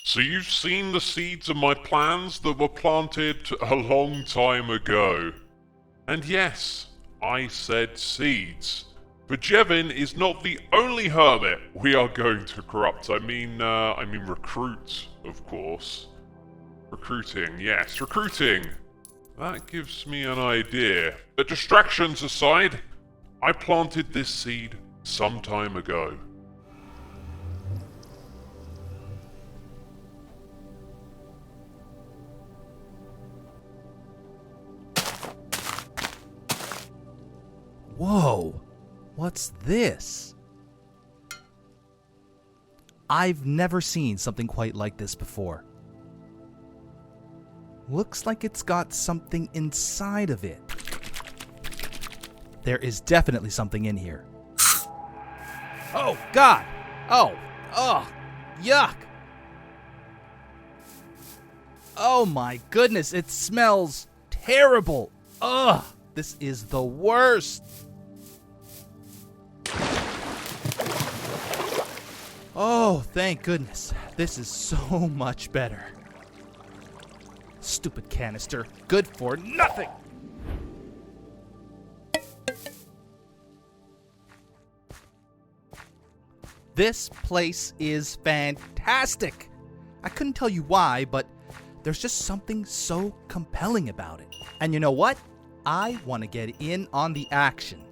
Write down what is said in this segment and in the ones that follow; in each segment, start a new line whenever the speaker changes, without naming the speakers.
So you've seen the seeds of my plans that were planted a long time ago. And yes, I said seeds. But Jevin is not the only hermit we are going to corrupt. I mean recruit, of course. Recruiting, yes, recruiting. That gives me an idea. But distractions aside, I planted this seed some time ago.
Whoa! What's this? I've never seen something quite like this before. Looks like it's got something inside of it. There is definitely something in here. Oh, God! Oh! Ugh! Yuck! Oh my goodness, it smells terrible! Ugh! This is the worst! Oh, thank goodness. This is so much better. Stupid canister. Good for nothing! This place is fantastic! I couldn't tell you why, but there's just something so compelling about it. And you know what? I want to get in on the action.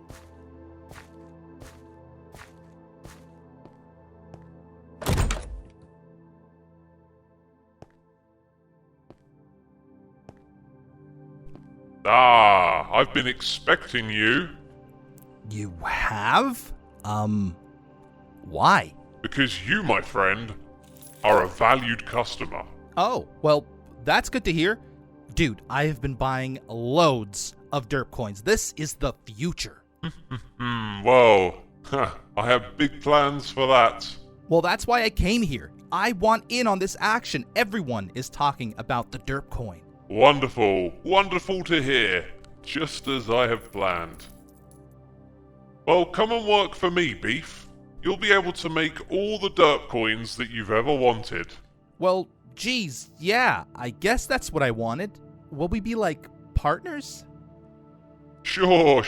Ah, I've been expecting you.
You have? Why?
Because you, my friend, are a valued customer.
Oh, well, that's good to hear. Dude, I have been buying loads of derp coins. This is the future.
Well, I have big plans for that.
Well, that's why I came here. I want in on this action. Everyone is talking about the derp coin.
Wonderful, wonderful to hear. Just as I have planned. Well, come and work for me, Beef. You'll be able to make all the derp coins that you've ever wanted.
Well, geez, yeah, I guess that's what I wanted. Will we be like partners?
Sure,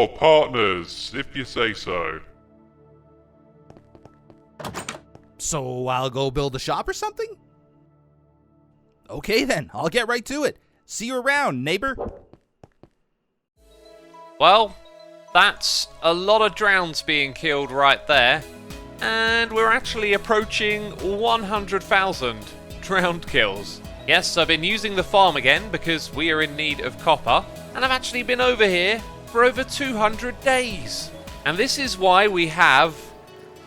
partners, if you say so.
So I'll go build a shop or something? Okay then, I'll get right to it. See you around, neighbor.
Well, that's a lot of drowns being killed right there. And we're actually approaching 100,000 drowned kills. Yes, I've been using the farm again because we are in need of copper. And I've actually been over here for over 200 days. And this is why we have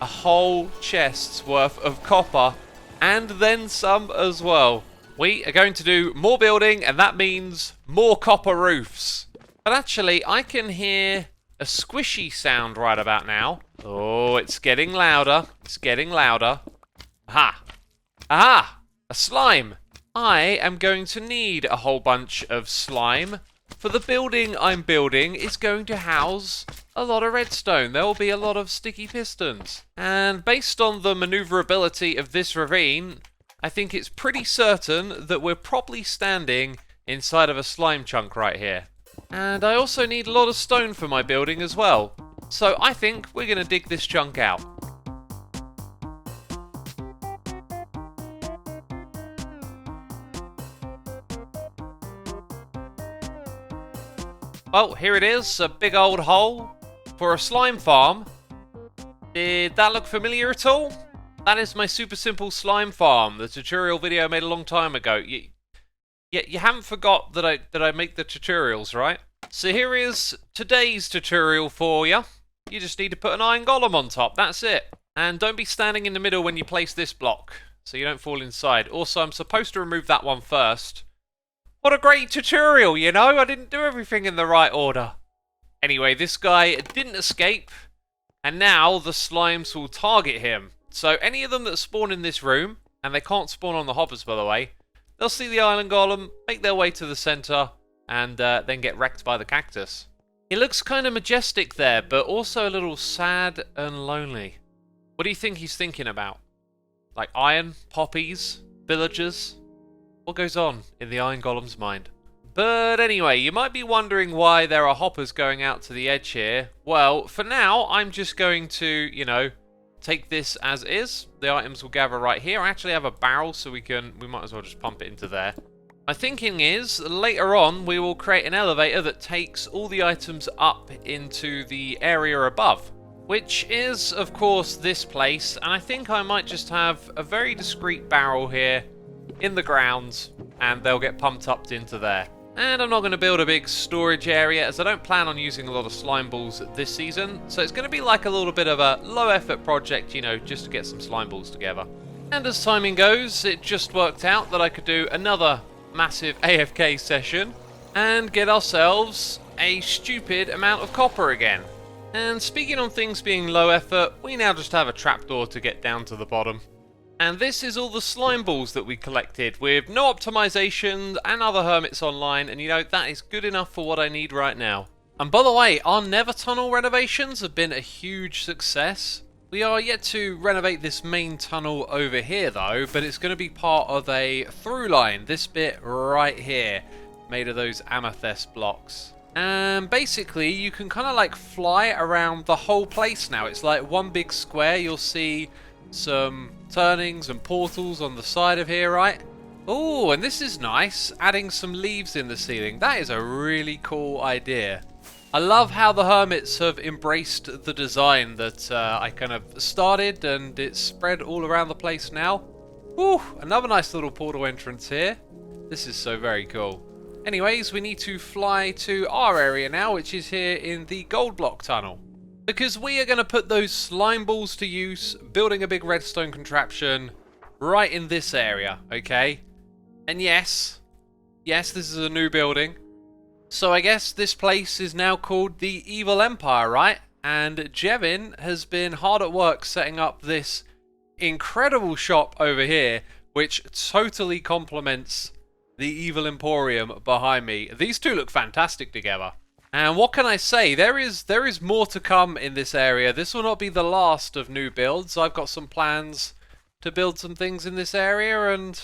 a whole chest's worth of copper and then some as well. We are going to do more building, and that means more copper roofs. But actually, I can hear a squishy sound right about now. Oh, it's getting louder. It's getting louder. Aha! Aha! A slime! I am going to need a whole bunch of slime. For the building I'm building is going to house a lot of redstone. There will be a lot of sticky pistons. And based on the maneuverability of this ravine, I think it's pretty certain that we're probably standing inside of a slime chunk right here. And I also need a lot of stone for my building as well. So I think we're going to dig this chunk out. Well, here it is, a big old hole for a slime farm. Did that look familiar at all? That is my super simple slime farm, the tutorial video I made a long time ago. You haven't forgot that I make the tutorials, right? So here is today's tutorial for you. You just need to put an iron golem on top, that's it. And don't be standing in the middle when you place this block, so you don't fall inside. Also, I'm supposed to remove that one first. What a great tutorial, you know? I didn't do everything in the right order. Anyway, this guy didn't escape, and now the slimes will target him. So any of them that spawn in this room, and they can't spawn on the hoppers by the way, they'll see the iron golem, make their way to the center, and then get wrecked by the cactus. He looks kind of majestic there, but also a little sad and lonely. What do you think he's thinking about? Like iron? Poppies? villagers. What goes on in the Iron Golem's mind? But anyway, you might be wondering why there are hoppers going out to the edge here. Well, for now, I'm just going to, you know, take this as is. The items will gather right here. I actually have a barrel, so we might as well just pump it into there. My thinking is, later on, we will create an elevator that takes all the items up into the area above, which is, of course, this place. And I think I might just have a very discreet barrel here in the ground, and they'll get pumped up into there. And I'm not going to build a big storage area, as I don't plan on using a lot of slime balls this season. So it's going to be like a little bit of a low effort project, you know, just to get some slime balls together. And as timing goes, it just worked out that I could do another massive AFK session and get ourselves a stupid amount of copper again. And speaking on things being low effort, we now just have a trapdoor to get down to the bottom. And this is all the slime balls that we collected with no optimization and other hermits online, and you know, that is good enough for what I need right now. And by the way, our Nether tunnel renovations have been a huge success. We are yet to renovate this main tunnel over here though, but it's going to be part of a through line, this bit right here, made of those amethyst blocks. And basically you can kind of like fly around the whole place now. It's like one big square. You'll see some turnings and portals on the side of here, right? Oh, and this is nice, adding some leaves in the ceiling. That is a really cool idea. I love how the hermits have embraced the design that I kind of started, and it's spread all around the place now. Ooh, another nice little portal entrance here. This is so very cool. Anyways, we need to fly to our area now, which is here in the gold block tunnel. Because we are going to put those slime balls to use, building a big redstone contraption right in this area, okay? And yes, this is a new building. So I guess this place is now called the Evil Empire, right? And Jevin has been hard at work setting up this incredible shop over here, which totally complements the Evil Emporium behind me. These two look fantastic together. And what can I say? There is more to come in this area. This will not be the last of new builds. I've got some plans to build some things in this area, and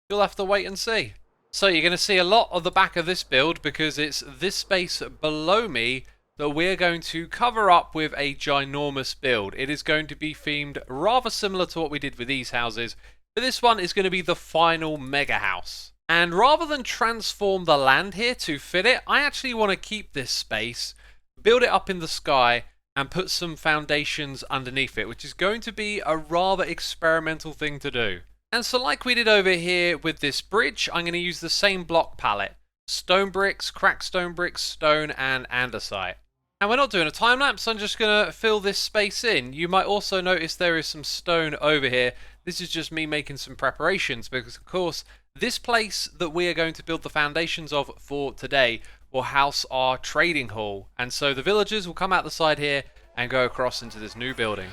you'll have to wait and see. So you're going to see a lot of the back of this build, because it's this space below me that we're going to cover up with a ginormous build. It is going to be themed rather similar to what we did with these houses, but this one is going to be the final mega house. And rather than transform the land here to fit it, I actually want to keep this space, build it up in the sky, and put some foundations underneath it, which is going to be a rather experimental thing to do. And so like we did over here with this bridge, I'm going to use the same block palette. Stone bricks, cracked stone bricks, stone, and andesite. And we're not doing a time lapse, I'm just going to fill this space in. You might also notice there is some stone over here. This is just me making some preparations, because of course this place that we are going to build the foundations of for today will house our trading hall. And so the villagers will come out the side here and go across into this new building.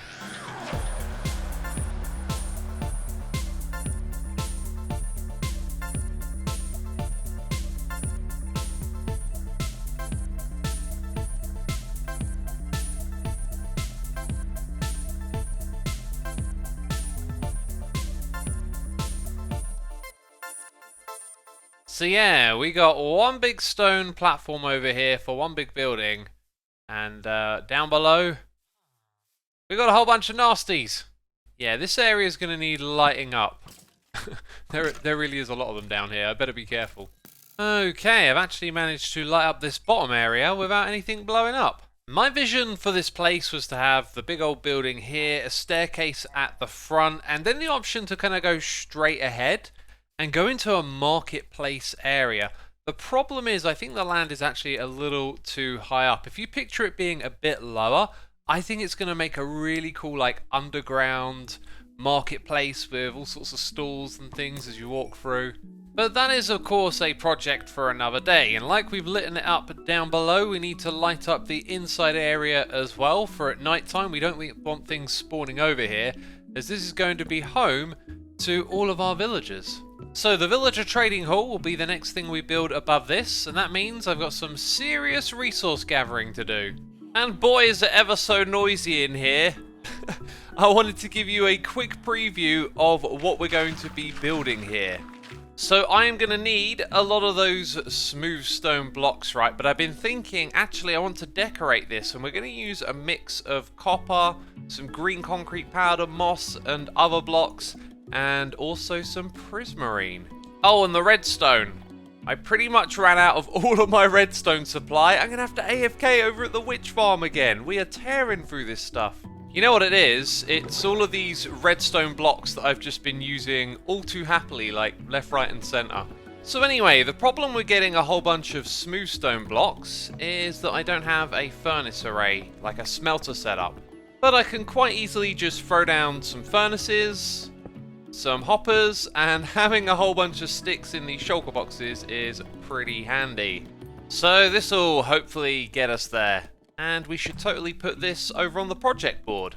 So yeah, we got one big stone platform over here for one big building, and down below we got a whole bunch of nasties. Yeah, this area is going to need lighting up. there really is a lot of them down here. I better be careful. Okay, I've actually managed to light up this bottom area without anything blowing up. My vision for this place was to have the big old building here, a staircase at the front, and then the option to kind of go straight ahead and go into a marketplace area. The problem is I think the land is actually a little too high up. If you picture it being a bit lower, I think it's going to make a really cool like underground marketplace with all sorts of stalls and things as you walk through. But that is of course a project for another day, and like we've lit it up down below, we need to light up the inside area as well for at night time. We don't want things spawning over here, as this is going to be home to all of our villagers. So the villager trading hall will be the next thing we build above this, and that means I've got some serious resource gathering to do. And boy is it ever so noisy in here. I wanted to give you a quick preview of what we're going to be building here. So I am going to need a lot of those smooth stone blocks, right? But I've been thinking, actually, I want to decorate this, and we're going to use a mix of copper, some green concrete powder, moss, and other blocks, and also some prismarine. Oh, and the redstone. I pretty much ran out of all of my redstone supply. I'm going to have to AFK over at the witch farm again. We are tearing through this stuff. You know what it is? It's all of these redstone blocks that I've just been using all too happily, like left, right, and center. So anyway, the problem with getting a whole bunch of smooth stone blocks is that I don't have a furnace array, like a smelter setup. But I can quite easily just throw down some furnaces, some hoppers, and having a whole bunch of sticks in these shulker boxes is pretty handy. So this will hopefully get us there. And we should totally put this over on the project board.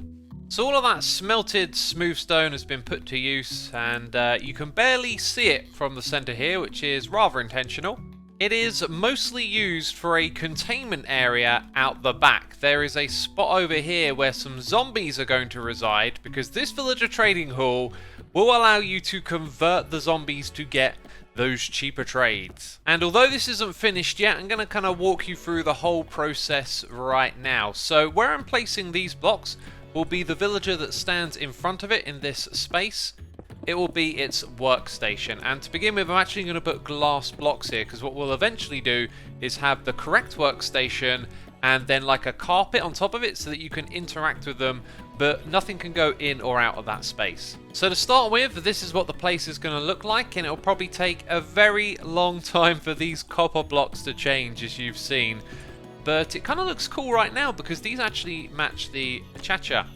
So all of that smelted smooth stone has been put to use, and you can barely see it from the center here, which is rather intentional. It is mostly used for a containment area out the back. There is a spot over here where some zombies are going to reside, because this villager trading hall will allow you to convert the zombies to get those cheaper trades. And although this isn't finished yet, I'm going to kind of walk you through the whole process right now. So where I'm placing these blocks will be the villager that stands in front of it in this space. It will be its workstation. And to begin with, I'm actually going to put glass blocks here, because what we'll eventually do is have the correct workstation and then like a carpet on top of it so that you can interact with them, but nothing can go in or out of that space. So to start with, this is what the place is going to look like, and it'll probably take a very long time for these copper blocks to change, as you've seen. But it kind of looks cool right now because these actually match the cha-cha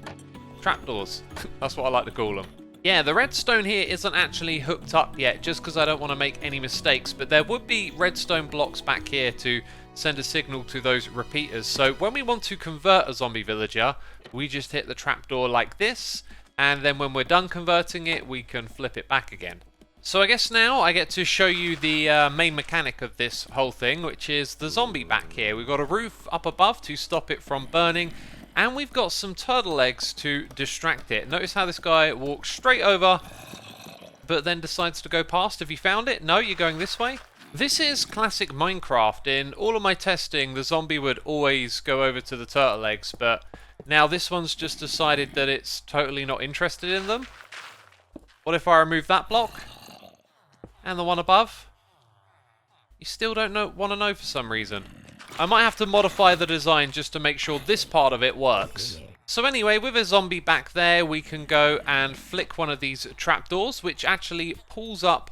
trapdoors. That's what I like to call them. Yeah, the redstone here isn't actually hooked up yet, just because I don't want to make any mistakes, but there would be redstone blocks back here to send a signal to those repeaters. So when we want to convert a zombie villager, we just hit the trapdoor like this, and then when we're done converting it, we can flip it back again. So I guess now I get to show you the main mechanic of this whole thing, which is the zombie back here. We've got a roof up above to stop it from burning, and we've got some turtle eggs to distract it. Notice how this guy walks straight over, but then decides to go past. Have you found it? No, you're going this way? This is classic Minecraft. In all of my testing, the zombie would always go over to the turtle eggs, but now this one's just decided that it's totally not interested in them. What if I remove that block? And the one above? You still don't want to know for some reason. I might have to modify the design just to make sure this part of it works. So anyway, with a zombie back there, we can go and flick one of these trapdoors, which actually pulls up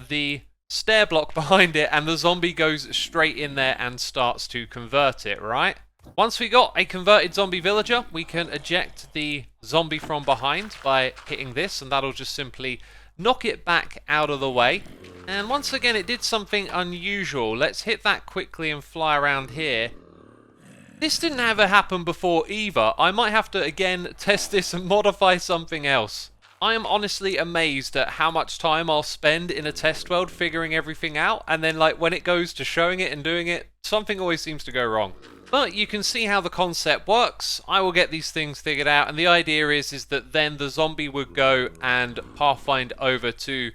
the stair block behind it, and the zombie goes straight in there and starts to convert it, right? Once we got a converted zombie villager, we can eject the zombie from behind by hitting this, and that'll just simply knock it back out of the way. And once again, it did something unusual. Let's hit that quickly and fly around here. This didn't ever happen before either. I might have to again test this and modify something else. I am honestly amazed at how much time I'll spend in a test world figuring everything out, and then like when it goes to showing it and doing it, something always seems to go wrong. But you can see how the concept works. I will get these things figured out, and the idea is that then the zombie would go and pathfind over to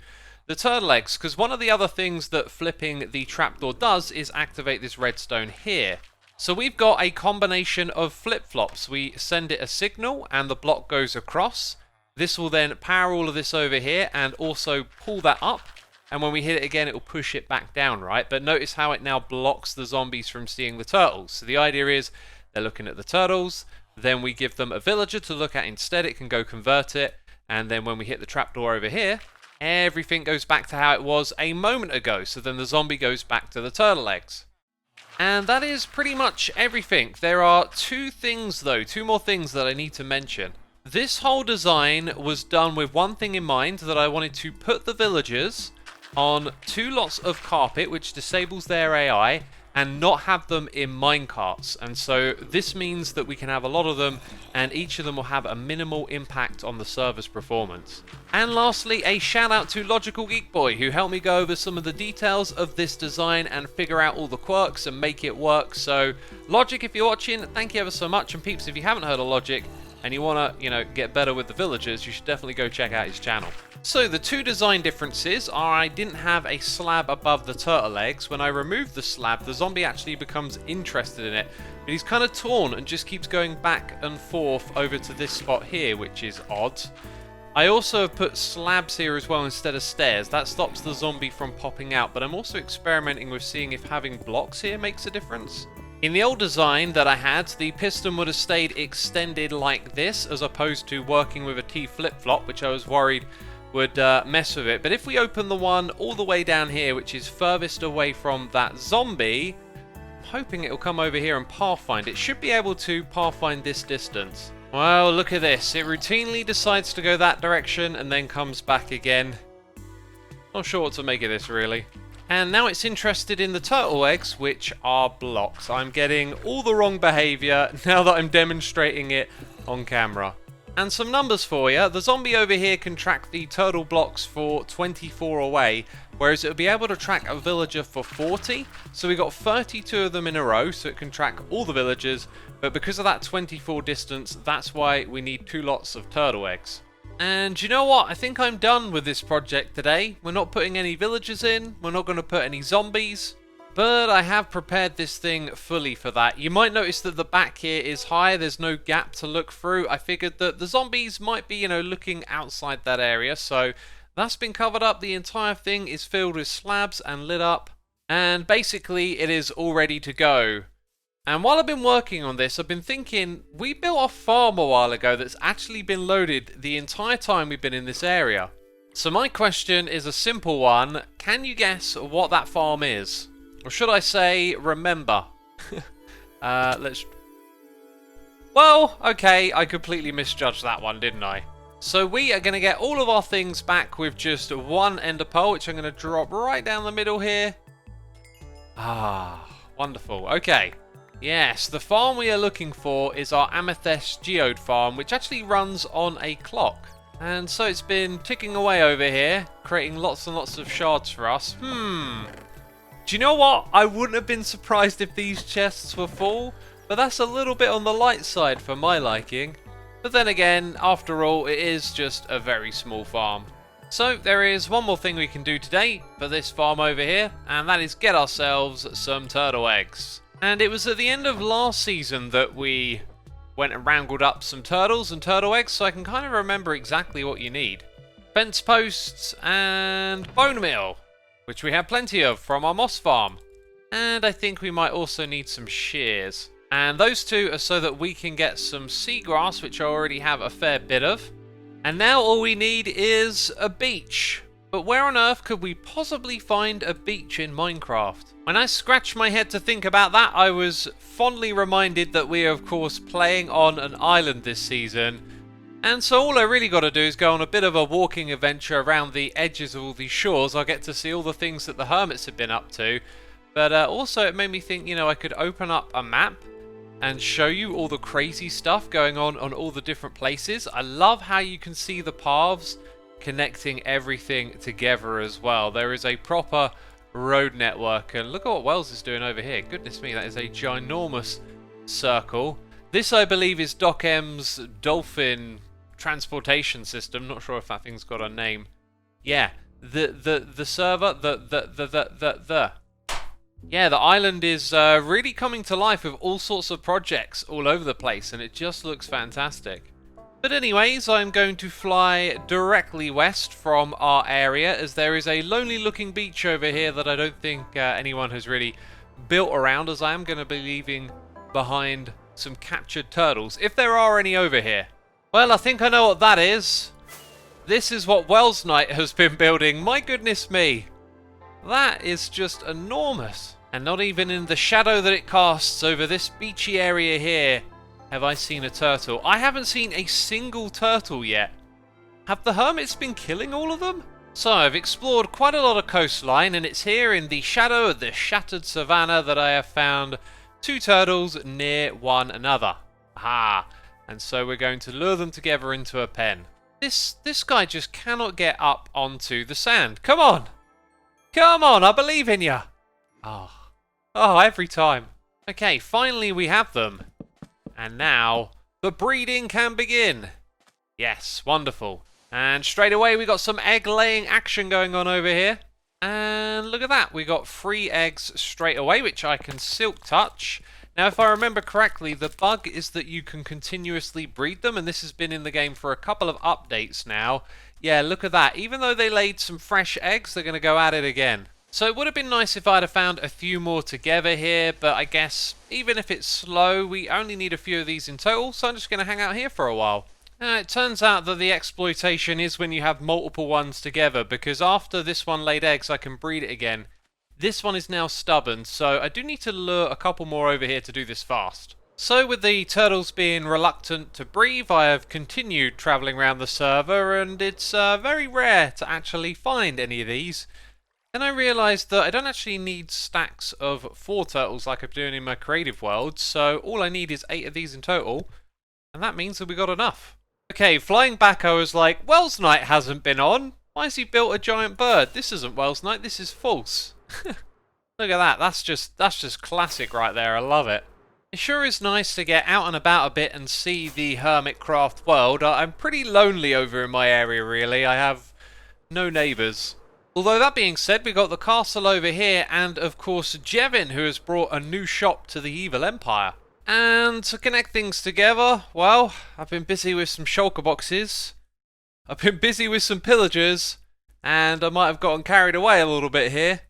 the turtle eggs, because one of the other things that flipping the trapdoor does is activate this redstone here. So we've got a combination of flip-flops. We send it a signal and the block goes across. This will then power all of this over here and also pull that up. And when we hit it again, it will push it back down, right? But notice how it now blocks the zombies from seeing the turtles. So the idea is they're looking at the turtles. Then we give them a villager to look at instead. It can go convert it. And then when we hit the trapdoor over here, everything goes back to how it was a moment ago. So then the zombie goes back to the turtle eggs. And that is pretty much everything. There are two more things that I need to mention. This whole design was done with one thing in mind, that I wanted to put the villagers on 2 lots of carpet, which disables their AI, and not have them in minecarts. And so this means that we can have a lot of them, and each of them will have a minimal impact on the server's performance. And lastly, a shout out to Logical Geek Boy, who helped me go over some of the details of this design and figure out all the quirks and make it work. So Logic, if you're watching, thank you ever so much. And peeps, if you haven't heard of Logic, and you want to, get better with the villagers, you should definitely go check out his channel. So the two design differences are I didn't have a slab above the turtle eggs. When I remove the slab, the zombie actually becomes interested in it. But he's kind of torn and just keeps going back and forth over to this spot here, which is odd. I also have put slabs here as well instead of stairs. That stops the zombie from popping out, but I'm also experimenting with seeing if having blocks here makes a difference. In the old design that I had, the piston would have stayed extended like this, as opposed to working with a T flip-flop, which I was worried would mess with it. But if we open the one all the way down here, which is furthest away from that zombie, I'm hoping it'll come over here and pathfind. It should be able to pathfind this distance. Well, look at this. It routinely decides to go that direction and then comes back again. Not sure what to make of this, really. And now it's interested in the turtle eggs, which are blocks. I'm getting all the wrong behavior now that I'm demonstrating it on camera. And some numbers for you. The zombie over here can track the turtle blocks for 24 away, whereas it'll be able to track a villager for 40. So we got 32 of them in a row, so it can track all the villagers. But because of that 24 distance, that's why we need 2 lots of turtle eggs. And you know what? I think I'm done with this project today. We're not putting any villagers in. We're not going to put any zombies. But I have prepared this thing fully for that. You might notice that the back here is high. There's no gap to look through. I figured that the zombies might be, looking outside that area. So that's been covered up. The entire thing is filled with slabs and lit up. And basically it is all ready to go. And while I've been working on this, I've been thinking, we built a farm a while ago that's actually been loaded the entire time we've been in this area. So my question is a simple one. Can you guess what that farm is? Or should I say, remember? Well, okay, I completely misjudged that one, didn't I? So we are going to get all of our things back with just one ender pearl, which I'm going to drop right down the middle here. Ah, wonderful. Okay. Yes, the farm we are looking for is our amethyst geode farm, which actually runs on a clock. And so it's been ticking away over here, creating lots and lots of shards for us. Do you know what? I wouldn't have been surprised if these chests were full, but that's a little bit on the light side for my liking. But then again, after all, it is just a very small farm. So there is one more thing we can do today for this farm over here, and that is get ourselves some turtle eggs. And it was at the end of last season that we went and wrangled up some turtles and turtle eggs, so I can kind of remember exactly what you need. Fence posts and bone meal, which we have plenty of from our moss farm. And I think we might also need some shears. And those two are so that we can get some seagrass, which I already have a fair bit of. And now all we need is a beach. But where on earth could we possibly find a beach in Minecraft? When I scratched my head to think about that, I was fondly reminded that we are of course playing on an island this season. And so all I really got to do is go on a bit of a walking adventure around the edges of all these shores. I'll get to see all the things that the hermits have been up to. But also it made me think, I could open up a map and show you all the crazy stuff going on all the different places. I love how you can see the paths connecting everything together as well. There is a proper road network. And look at what Wells is doing over here. Goodness me, that is a ginormous circle. This, I believe, is Doc M's dolphin transportation system. Not sure if that thing's got a name. Yeah, the server, yeah, the island is really coming to life with all sorts of projects all over the place, and it just looks fantastic. But anyways, I'm going to fly directly west from our area, as there is a lonely looking beach over here that I don't think anyone has really built around, as I am going to be leaving behind some captured turtles, if there are any over here. Well, I think I know what that is. This is what Wells Knight has been building. My goodness me. That is just enormous. And not even in the shadow that it casts over this beachy area here have I seen a turtle. I haven't seen a single turtle yet. Have the hermits been killing all of them? So I've explored quite a lot of coastline, and it's here in the shadow of the shattered savannah that I have found 2 turtles near one another. Aha! And so we're going to lure them together into a pen. This guy just cannot get up onto the sand. Come on! Come on, I believe in you! Oh, every time. Okay, finally we have them. And now The breeding can begin. Yes, wonderful. And straight away we got some egg laying action going on over here. And look at that, we got 3 eggs straight away, which I can silk touch. Now, if I remember correctly, the bug is that you can continuously breed them, and this has been in the game for a couple of updates now. Yeah, look at that. Even though they laid some fresh eggs, they're going to go at it again. So it would have been nice if I'd have found a few more together here, but I guess even if it's slow, we only need a few of these in total, so I'm just going to hang out here for a while. Now, it turns out that the exploitation is when you have multiple ones together, because after this one laid eggs, I can breed it again. This one is now stubborn, so I do need to lure a couple more over here to do this fast. So with the turtles being reluctant to breathe, I have continued travelling around the server, and it's very rare to actually find any of these. Then I realised that I don't actually need stacks of 4 turtles like I'm doing in my creative world, so all I need is 8 of these in total, and that means that we got enough. Okay, flying back I was like, Wells Knight hasn't been on. Why has he built a giant bird? This isn't Wells Knight, this is false. Look at that, that's just classic right there, I love it. It sure is nice to get out and about a bit and see the Hermitcraft world. I'm pretty lonely over in my area really, I have no neighbours. Although that being said, we got the castle over here and of course Jevin, who has brought a new shop to the Evil Empire. And to connect things together, well, I've been busy with some shulker boxes, I've been busy with some pillagers, and I might have gotten carried away a little bit here.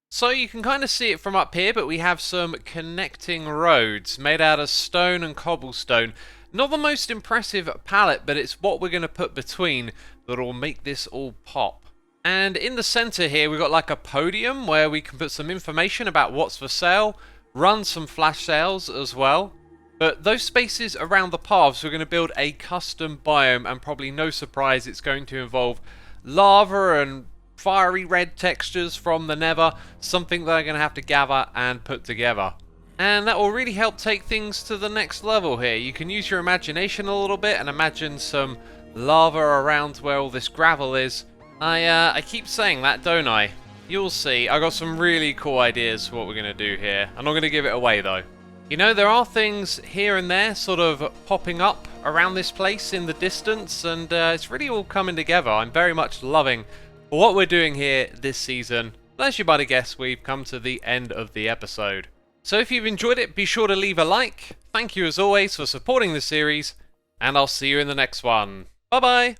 So you can kind of see it from up here, but we have some connecting roads made out of stone and cobblestone. Not the most impressive palette, but it's what we're going to put between that'll make this all pop. And in the center here, we've got like a podium where we can put some information about what's for sale, run some flash sales as well. But those spaces around the paths, we're going to build a custom biome, and probably no surprise, it's going to involve lava and fiery red textures from the nether, something that I'm going to have to gather and put together. And that will really help take things to the next level here. You can use your imagination a little bit and imagine some lava around where all this gravel is. I keep saying that, don't I? You'll see. I got some really cool ideas for what we're going to do here. I'm not going to give it away though. You know, there are things here and there sort of popping up around this place in the distance, and it's really all coming together. I'm very much loving what we're doing here this season. As you might have guessed, we've come to the end of the episode. So if you've enjoyed it, be sure to leave a like. Thank you as always for supporting the series, and I'll see you in the next one. Bye bye!